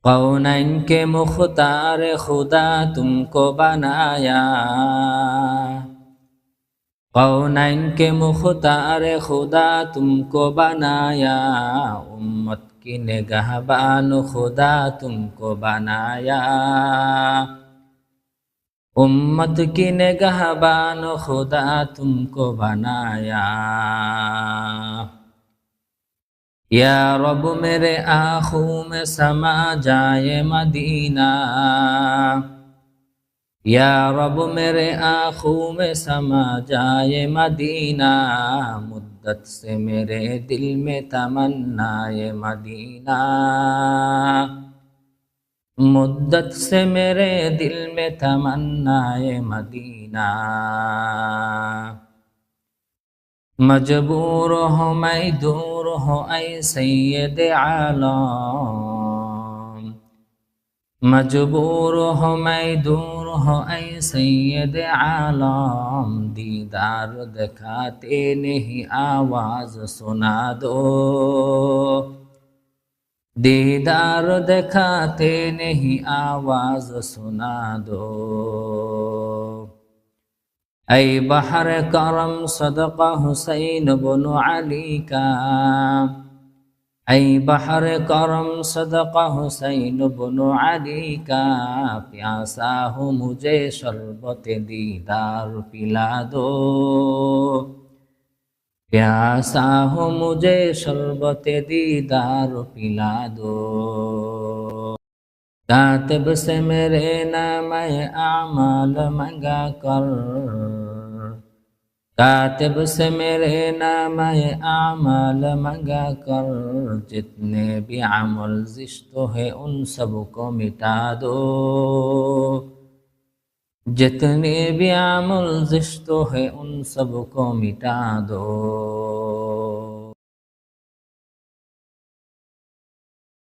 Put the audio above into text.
कौनैन के मुख्तार खुदा तुमको बनाया, कौनैन के मुख्तार खुदा तुमको बनाया, उम्मत की निगहबान खुदा तुमको बनाया, उम्मत की निगहबान खुदा तुमको बनाया। या रब मेरे आँखों में समा जाए मदीना, या रब मेरे आँखों में समा जाए मदीना, मुद्दत से मेरे दिल में तमन्नाए मदीना, मुद्दत से मेरे दिल में तमन्नाए मदीना। मजबूर हो मैं दूर हो ऐ सैयद आलम, मजबूर हो मैं दूर हो ऐ सैयद आलम, दीदार दिखाते नहीं आवाज सुना दो, दीदार दिखाते नहीं आवाज सुना दो। ऐ बहर करम सदका हुसैन बनु अली का, ऐ बहर करम सदका हुसैन बनु अली का, प्यासा हो मुझे शरबत दीदार पिला दो, प्यासा हो मुझे शरबत दीदार पिला दो। कातिब से मेरे नाम आमाल मंगा कर, कातिब से मेरे नाम आमाल मंगा कर, जितने भी अमल जिस्तो है उन सबको मिटा दो, जितने भी अमल जिस्तो है उन सबको मिटा दो।